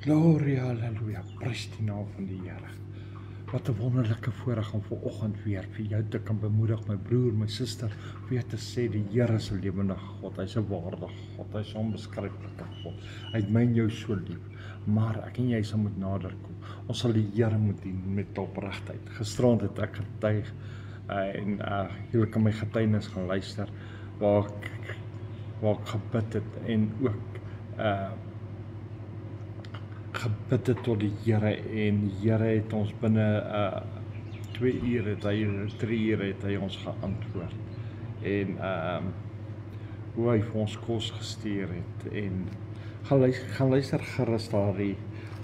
Gloria, halleluja, prys die naam van die Here. Wat 'n wonderlike voorreg om vanoggend weer vir jou te kan bemoedig, my broer, my suster, weer te sê die Here is 'n lewendige God, hy's 'n waardige God, hy's 'n onbeskryflike God. Hy het my en jou so lief, maar ek en jy sal moet nader kom. Ons sal die Here moet dien met opregtheid. Gisterand het ek getuig en julle kan my getuienis gaan luister waar ek gebid het en ook gebid het tot die Here en die Here het ons binne 2 ure, 3 ure het hy ons geantwoord en hoe hy vir ons kos gestuur het en gaan luister gerus daardie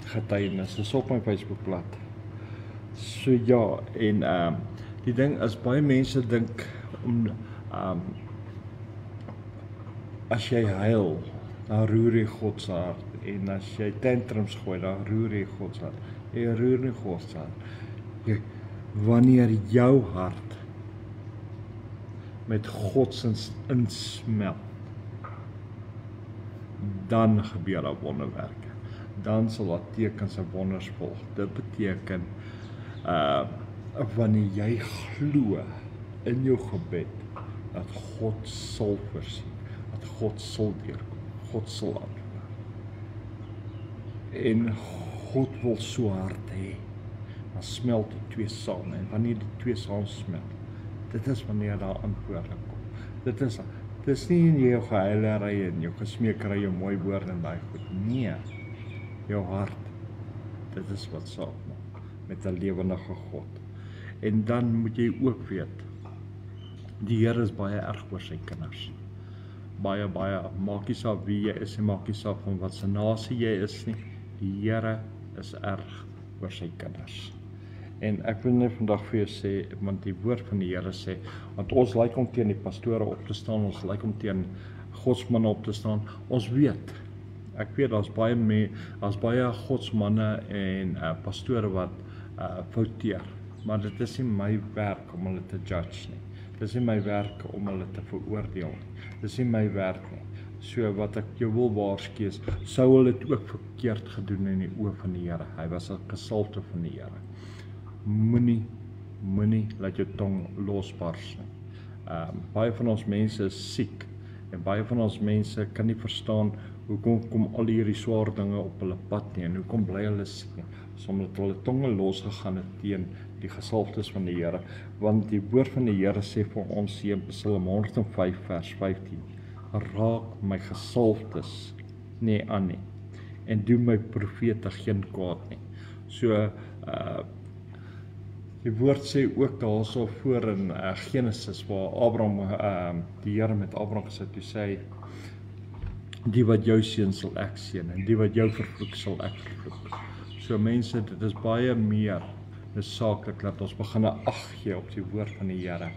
getuienis, is op my Facebookblad. So ja, en die ding is, baie mense dink as jy huil, dan roer jy God se hart. En as jy tantrums gooi, dan roer jy God se hart. Jy roer nie God se hart. Wanneer jou hart met God se insmelt, dan gebeur daar wonderwerke. Dan sal daar tekens en wonders volg. Dit beteken wanneer jy glo in jou gebed dat God sal voorsien, dat God sal deurkom, God sal antwoord. En God wil so hard hê, dan smelt die twee saam, en wanneer die twee saam smelt, dit is wanneer daar antwoorde kom. Dit is nie in jou gehuilery en jou gesmeekery, jou mooi woorde en baie goed, nee, jou hart, dit is wat saak maak, met 'n lewendige God. En dan moet jy ook weet, die Here is baie erg oor sy kinders. Baie, maak nie saak wie jy is en maak nie saak van wat se nasie jy is nie, die Here is erg oor sy kinders. En ek wil net vandag vir jou sê, want die woord van die Here sê, want ons lyk om teen die pastore op te staan, ons lyk om teen godsmanne op te staan, ons weet, ek weet, daar's baie godsmanne en pastore wat fouteer, maar dit is nie my werk om hulle te judge nie. Dit is nie my werk om hulle te veroordeel nie. Dit is nie my werk nie. So wat ek jou wil waarsku is, sou hulle dit ook verkeerd gedoen in die oë van die Here. Hy was 'n gesalfde van die Here. Moenie laat jou tong losbars nie. Baie van ons mense is siek en baie van ons mense kan nie verstaan hoekom kom al hierdie swaar dinge op hulle pad nie en hoekom bly hulle siek nie. Omdat hulle tonge losgegaan het teen die gesalfdes van die Here, want die woord van die Here sê vir ons in Psalm 105 vers 15, raak my gesalfdes nie aan nie, en doen my profete geen kwaad nie. So, die woord sê ook daarso voor in Genesis, waar Abraham, die Here met Abraham gesê, toe sê hy, die wat jou seën sal ek seën, en die wat jou vervloek sal ek vervloek. So mense, dit is baie meer noodsaaklik dat ons begin ag gee op die woord van die Here.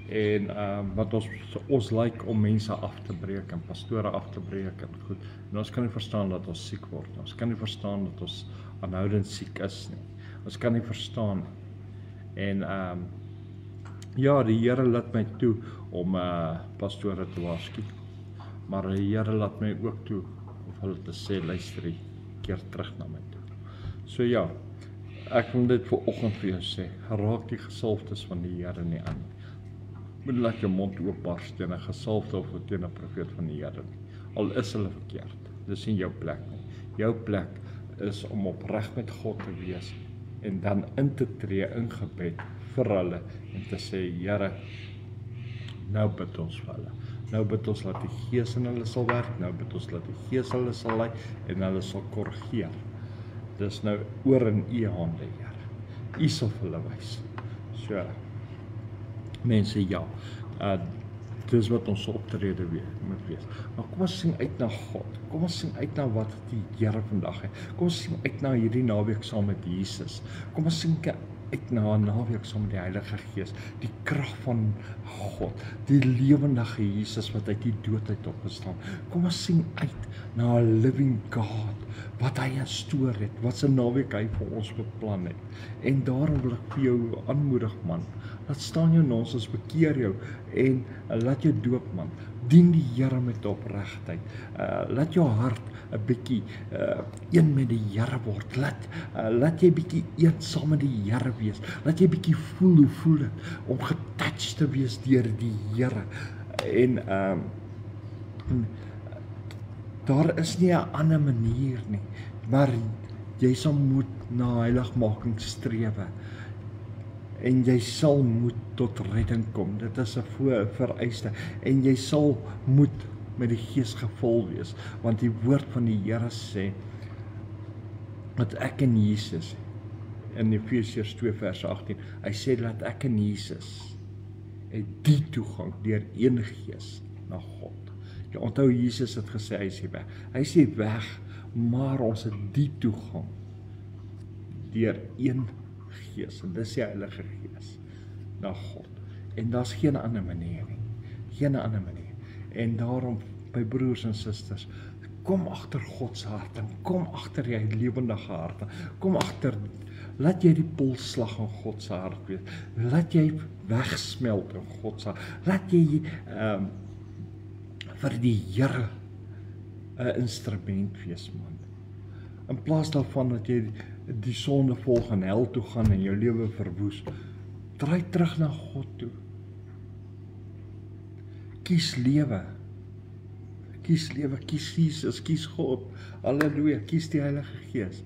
En wat ons lyk om mense af te breek en pastore af te breek en goed. En ons kan nie verstaan dat ons siek word. Ons kan nie verstaan dat ons aanhoudend siek is nie. Ons kan nie verstaan nie. En ja, die Here laat my toe om pastore te waarsku. Maar die Here laat my ook toe om hulle te sê, luister, keer terug na my toe. So ja, ek wil dit vanoggend vir jou sê, raak die gesalfdes van die Here nie aan. Moet laat jou mond oopbars teen 'n gesalfde of teen 'n profeet van die Here nie. Al is hulle verkeerd, dis nie jou plek nie. Jou plek is om opreg met God te wees en dan in te tree in gebed vir hulle en te sê, Here, nou bid ons vir hulle. Nou bid ons laat die Gees in hulle sal werk, nou bid ons laat die Gees hulle sal lei en hulle sal korrigeer. Dis nou oor in u hande, Here. U sal vir hulle wys. So, mense, ja, dis wat ons optrede moet wees. Maar kom ons sien uit na God. Kom ons sien uit na wat die Here vandag het. Kom ons sien uit na hierdie naweek saam met Jesus. Kom ons sien uit na 'n naweek saam met die Heilige Gees, die krag van God, die lewendige Jesus wat uit die dood uit opgestaan. Kom ons sien uit na 'n living God, wat hy instoor het, wat se naweek hy vir ons beplan het. En daarom wil ek vir jou aanmoedig, man, laat staan jou nonsens, bekeer jou en laat jou doop, man. Dien die Here met opregtheid. Laat jou hart 'n bietjie een met die Here word. Laat jy bietjie een saam met die Here wees. Laat jy bietjie voel hoe voel dit om getouch te wees deur die Here. En daar is nie 'n ander manier nie, maar jy sal moet na heiligmaking strewe. En jy sal moet tot redding kom. Dit is 'n vereiste. En jy sal moet met die Gees gevul wees, want die woord van die Here sê dat ek en Jesus, in Efesiërs 2 vers 18, hy sê dat ek en Jesus het die toegang deur een Gees na God. Jy onthou Jesus het gesê hy is weg. Hy is weg, maar ons het die toegang deur een Gees, en dis die Heilige Gees na God. En daar's geen ander manier nie. Geen ander manier. En daarom, my broers en susters, kom agter God se hart en kom agter jy lewendige hart. Kom agter, laat jy die polsslag in God se hart wees. Laat jy wegsmelt in God se hart. Laat jy vir die Here 'n instrument wees, man. In plaas daarvan dat jy die sonde volg en hel toe gaan en jou lewe verwoes, draai terug na God toe. Kies lewe. Kies lewe, kies Jesus, kies God. Halleluja, kies die Heilige Gees.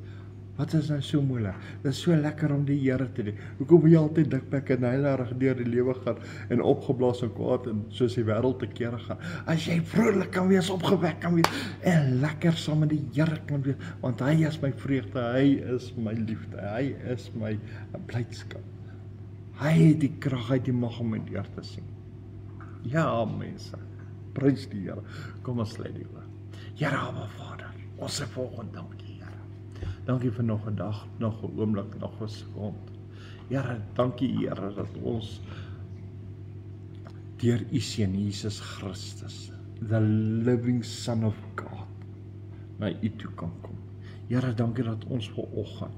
Wat is nou so moeilik? Dit is so lekker om die Here te doen. Hoekom wil jy altyd dikpik en heilig deur die lewe gaan en opgeblaas en kwaad en soos die wêreld te kere gaan? As jy vrolik kan wees, opgewek kan wees en lekker saam met die Here kan wees, want hy is my vreugde, hy is my liefde, hy is my blydskap. Hy het die krag, hy het die mag om my deur te sien. Ja, mense, prys die Here. Kom ons sluit die oë. Here, Abba Vader, ons sê volgende dankie. Dankie vir nog 'n dag, nog 'n oomblik, nog 'n sekond. Here, dankie Here dat ons deur U Seun Jesus Christus, the living Son of God, na U toe kan kom. Here, dankie dat ons vanoggend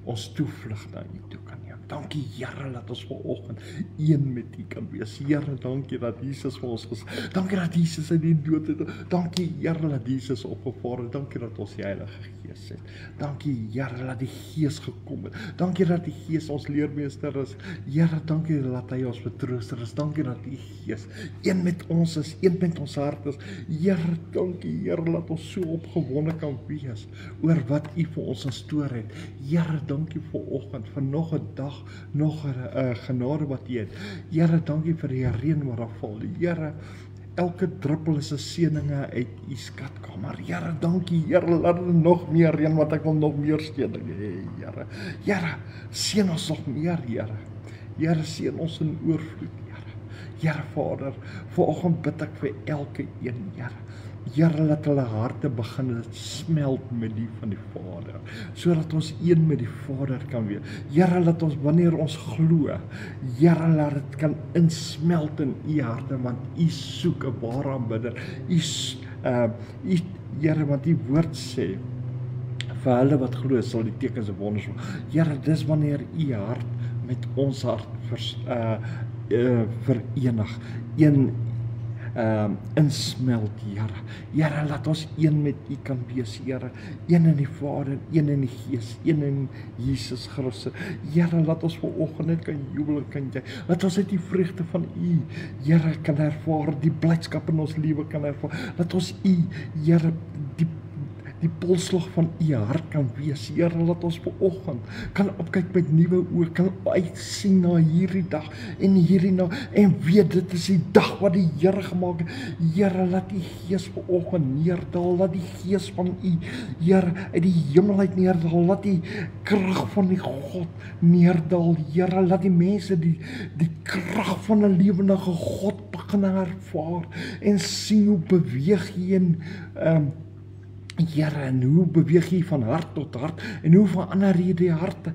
ons toevlug na U toe kan neem. Dankie Here dat ons vanoggend een met U kan wees. Here, dankie dat Jesus vir ons gesê. Dankie dat Jesus uit die dood het. Dankie Here dat Jesus opgevaar het. Dankie dat ons die Heilige Gees het. Dankie Here dat die Gees gekom het. Dankie dat die Gees ons leermeester is. Here, dankie dat hy ons vertrooster is. Dankie dat die Gees een met ons is, een met ons hart is. Here, dankie Here dat ons so opgewonde kan wees oor wat U vir ons in store het. Here, dankie vir oggend, vir nog 'n dag, nog 'n genade wat U het. Here, dankie vir die reën wat daar val. Here, elke druppel is 'n seëninge uit U skatkamer. Here, dankie Here, laat er nog meer reën, want ek wil nog meer seëninge hê, Here. Here, seën ons nog meer, Here. Here, seën ons in oorvloed, Here. Here Vader, vanoggend bid ek vir elke een, Here. Here, laat hulle harte begin smelt met die van die Vader, sodat ons een met die Vader kan wees. Here, laat ons wanneer ons glo, Here, laat dit kan insmelt in U harte, want U soek 'n ware aanbidder. Here, want U woord sê, vir hulle wat glo sal die tekens en wonders. Here, dis wanneer U hart met ons hart verenig, insmelt, Here. Here, laat ons een met U kan wees, Here. Een in die Vader, een in die Gees, een in Jesus Christus. Here, laat ons vanoggend net kan jubel en kan jy. Laat ons uit die vreugde van U, Here, kan ervaar, die blydskap in ons lewe kan ervaar. Laat ons U, Here, die polsslag van U hart kan wees. Here, laat ons vanoggend kan opkyk met nuwe oë, kan uitsien na hierdie dag en weet dit is die dag wat die Here gemaak het. Here, laat U Gees vanoggend neerdal, laat die Gees van U, Here, uit die hemel uit neerdal, laat die krag van die God neerdal. Here, laat die mense die krag van 'n lewendige God begin ervaar en sien hoe beweeg hy Here, en hoe beweeg jy van hart tot hart, en hoe verander jy die harte?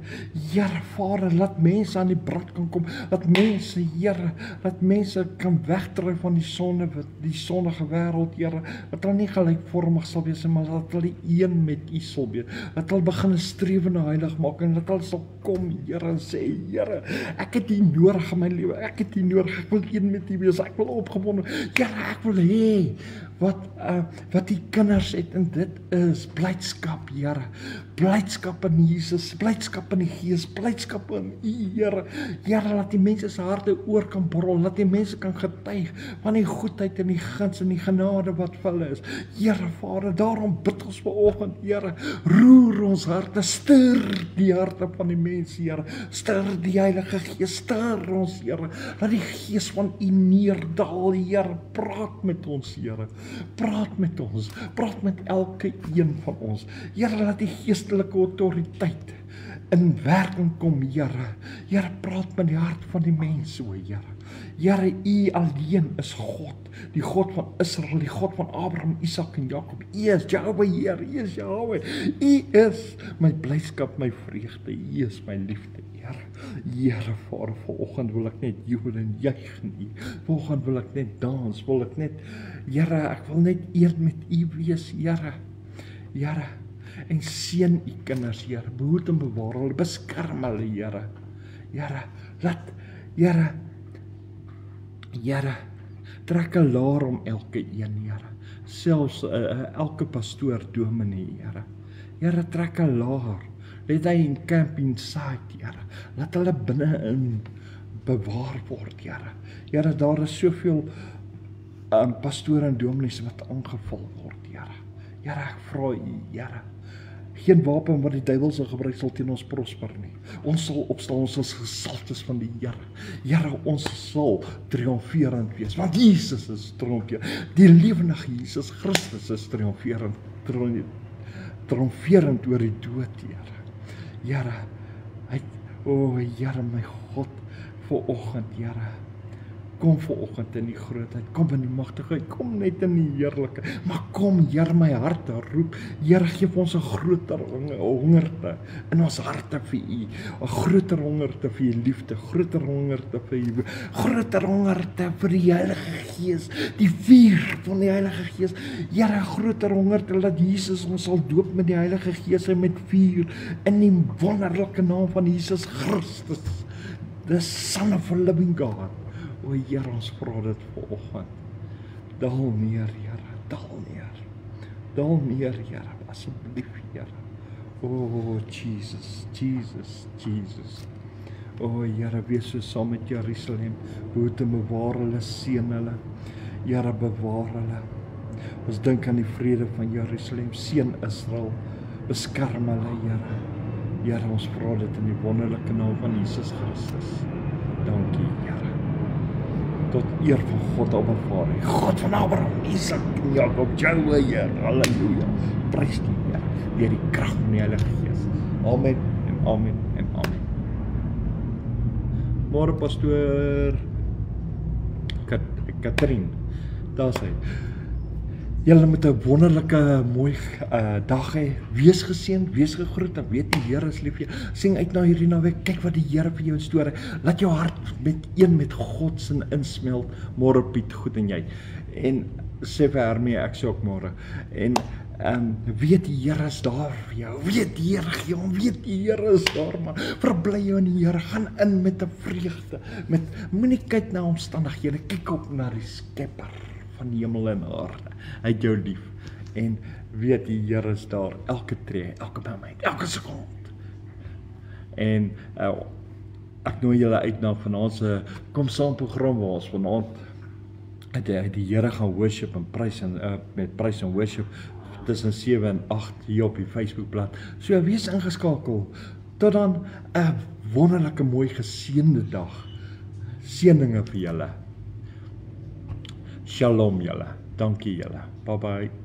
Here, Vader, laat mense aan die brand kan kom, laat mense, Here, laat mense kan wegdryf van die sondige wêreld, Here, dat hulle nie gelykvormig sal wees, maar dat hulle een met U sal wees, dat hulle begin streef na heiligmaking, dat hulle sal kom, Here, en sê, Here, ek het U nodig in my lewe, ek het U nodig, ek wil een met U wees, ek wil opgewonde, Here, ek wil hê, wat die kinders het, en dit is blydskap, Here, blydskap in Jesus, blydskap in die Gees, blydskap in U, Here, Here, laat die mense se harte oor kan borrel, laat die mense kan getuig van die goedheid en die guns en die genade wat vir hulle is, Here, Vader, daarom bid ons vanoggend, Here, roer ons harte, stir die harte van die mense, Here, stir die Heilige Gees, stir ons, Here, laat die Gees van U neerdal, Here, praat met ons, Here, praat met ons, praat met elke een van ons. Here, laat die geestelike autoriteit in werking kom, Here. Here, praat met die hart van die mense, o Here. Here, U alleen is God, die God van Israel, die God van Abraham, Isak en Jakob. U is Jahweh, Here, U is Jahweh. U is my blydskap, my vreugde, U is my liefde, Here. Here, Vader, vanoggend wil ek net jubel en juig in U. Vanoggend wil ek net dans, wil ek net, Here, ek wil net een met U wees, Here. Here, en seën U kinders, Here, behoed en bewaar hulle, beskerm hulle, Here. Here, laat, Here, trek 'n laar om elke een, Here. Selfs elke pastoor, dominee, Here. Here, trek 'n laar. Let hy in camp inside, Here. Laat hulle binne-in bewaar word, Here. Here, daar is soveel pastore en dominees wat aangeval word, Here. Here, ek vra U, Here. Geen wapen wat die duiwel sal gebruik sal teen ons prosper nie. Ons sal opstaan, ons is gesaltes van die Here. Here, ons sal triomferend wees, want Jesus is triomferend. Die lewendige Jesus Christus is triomferend oor die dood, Here. Here, Here, my God, vanoggend, Here, kom vanoggend in die grootheid, kom in die magtigheid, kom net in die heerlikheid, maar kom, Here, my hart roep, Here, geef ons 'n groter hongerte in ons harte vir U, 'n groter hongerte vir U liefde, groter hongerte vir U, groter hongerte vir die Heilige Gees, die vuur van die Heilige Gees, Here, groter hongerte dat Jesus ons sal doop met die Heilige Gees en met vuur, in die wonderlike naam van Jesus Christus, the Son of a living God. O Here, ons vra dit vanoggend. Daal neer, Here, daal neer. Daal neer, Here, asseblief, Here. O Jesus, Jesus, Jesus. O Here, wees so saam met Jerusalem. Behoed en bewaar hulle, seën hulle. Here, bewaar hulle. Ons dink aan die vrede van Jerusalem, seën Israel. Beskerm hulle, Here. Here, ons vra dit in die wonderlike naam van Jesus Christus. Dankie, Here. Tot eer van God, Abba Vader, God van Abraham, Isak en Jakob, Jahweh, Here, halleluja. Prys die Here, deur die krag van die Heilige Gees. Amen en amen en amen. Môre pastoor Katrien, daar sê, julle moet 'n wonderlike mooi dag hê. Wees geseënd, wees gegroet en weet die Here is lief vir jou. Sien uit na hierdie naweek, kyk wat die Here vir jou instoor. Laat jou hart met God se insmelt. Môre Piet, goed en jy. En sê vir Hermie, ek sê ook môre. En weet die Here is daar vir jou. Weet die Here gee hom, weet die Here is daar, man. Verbly jou in die Here, gaan in met 'n vreugde. Moenie kyk na omstandighede, kyk op na die Skepper van die hemel en aarde. Hy het jou lief. En weet die Here is daar, elke tree, elke moment, elke sekond. En ek nooi julle uit na vanaand se kom saam program waar ons vanaand die Here gaan worship en prys en met prys en worship tussen 7 en 8 hier op die Facebookblad. So wees ingeskakel. Tot dan 'n wonderlike mooi geseënde dag. Seëninge vir julle. Shalom julle. Dankie julle. Bye bye.